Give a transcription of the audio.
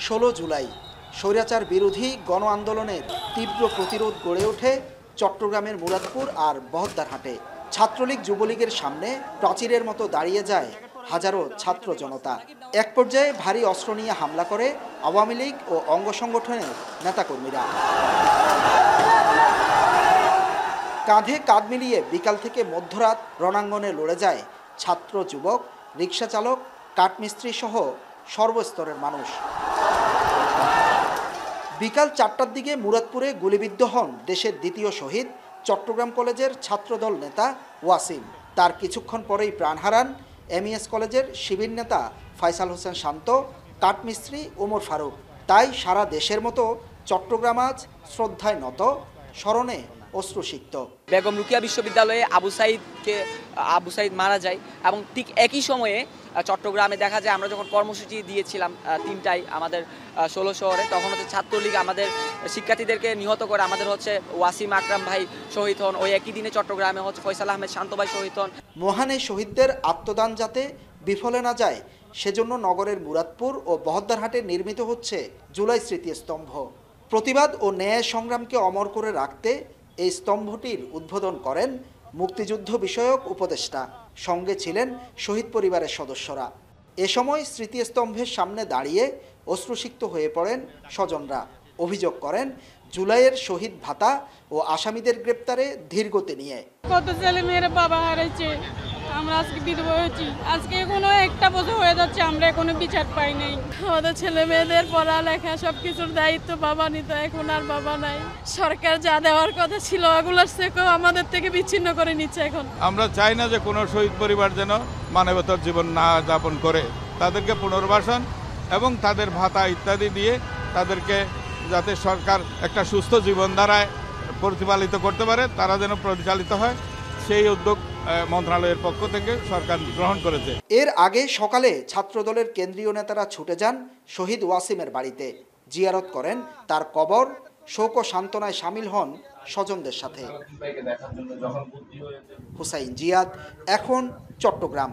16 জুলাই স্বৈরাচার বিরোধী গণ আন্দোলনের তীব্র প্রতিরোধ গড়ে ওঠে চট্টগ্রামের মুরাদপুর আর বহদ্দারহাটে। ছাত্রলীগ যুবলীগের সামনে প্রাচীরের মতো দাঁড়িয়ে যায় হাজারো ছাত্র জনতা। এক পর্যায়ে ভারী অস্ত্র নিয়ে হামলা করে আওয়ামী লীগ ও অঙ্গ সংগঠনের নেতাকর্মীরা। কাঁধে কাঁধ মিলিয়ে বিকাল থেকে মধ্যরাত রণাঙ্গনে লড়ে যায় ছাত্র, যুবক, রিকশা চালক, কাঠমিস্ত্রি সহ সর্বস্তরের মানুষ। বিকাল 4টার দিকে মুরাদপুরে গুলিবিদ্ধ হন দেশের দ্বিতীয় শহীদ চট্টগ্রাম কলেজের ছাত্রদল নেতা ওয়াসিম। তার কিছুক্ষণ পরেই প্রাণ হারান এমইএস কলেজের শিবির নেতা ফয়সাল হোসেন শান্ত, কাঠমিস্ত্রি ওমর ফারুক। তাই সারা দেশের মতো চট্টগ্রাম আজ শ্রদ্ধায় নত, স্মরণে অশ্রুসিক্ত। বেগম রোকেয়া বিশ্ববিদ্যালয়ে আবু সাইদ মারা যায় এবং ঠিক একই সময়ে চট্টগ্রামে দেখা যায় আমরা যখন কর্মসূচি দিয়েছিলাম 3টায় আমাদের 16 শহরে, তখন হচ্ছে ছাত্রলীগ আমাদের শিক্ষার্থীদেরকে নিহত করে। আমাদের হচ্ছে ওয়াসিম আকরাম ভাই শহীদ হন, ওই একই দিনে চট্টগ্রামে হচ্ছে ফয়সাল আহমেদ শান্ত ভাই শহীদ হন। মহান এই শহীদদের আত্মদান যাতে বিফলে না যায় সেজন্য নগরের মুরাদপুর ও বহদ্দারহাটে নির্মিত হচ্ছে জুলাই স্মৃতিস্তম্ভ। প্রতিবাদ ও ন্যায় সংগ্রামকে অমর করে রাখতে এই স্তম্ভটির উদ্বোধন করেন মুক্তিযুদ্ধ বিষয়ক উপদেষ্টা। সঙ্গে ছিলেন শহীদ পরিবারের সদস্যরা। এ সময় স্মৃতিস্তম্ভের সামনে দাঁড়িয়ে অশ্রুসিক্ত হয়ে পড়েন স্বজনরা। অভিযোগ করেন জুলাইয়ের শহীদ ভাতা ও আসামিদের গ্রেপ্তারে ধীরগতি নিয়ে। কত ছেলে মেয়েরা বাবা হারাইছে, আমরা আজকে বিধবা হয়েছি, আজকে কোনো একটা বছর হয়ে যাচ্ছে আমরা কোনো বিচার পাই নাই। আমাদের ছেলে মেয়েদের পড়ালেখা সবকিছুর দায়িত্ব বাবা নিত, এখন আর বাবা নাই। সরকার যা দেওয়ার কথা ছিল ওগুলোর থেকেও আমাদের থেকে বিচ্ছিন্ন করে নিচ্ছে এখন। আমরা চাই না যে কোনো শহীদ পরিবার যেন মানবতার জীবন না যাপন করে। তাদেরকে পুনর্বাসন এবং তাদের ভাতা ইত্যাদি দিয়ে তাদেরকে যাতে সরকার একটা সুস্থ জীবনধারায় পরিচালিত করতে পারে, তারা যেন পরিচালিত হয়, সেই উদ্যোগ মন্ত্রণালয়ের পক্ষ থেকে সরকার গ্রহণ করেছে। এর আগে সকালে ছাত্রদলের কেন্দ্রীয় নেতারা ছুটে যান শহীদ ওয়াসিমের বাড়িতে, জিয়ারত করেন তার কবর, শোক ও সান্ত্বনায় সামিল হন স্বজনদের সাথে। হুসাইন জিয়াদ, এখন চট্টগ্রাম।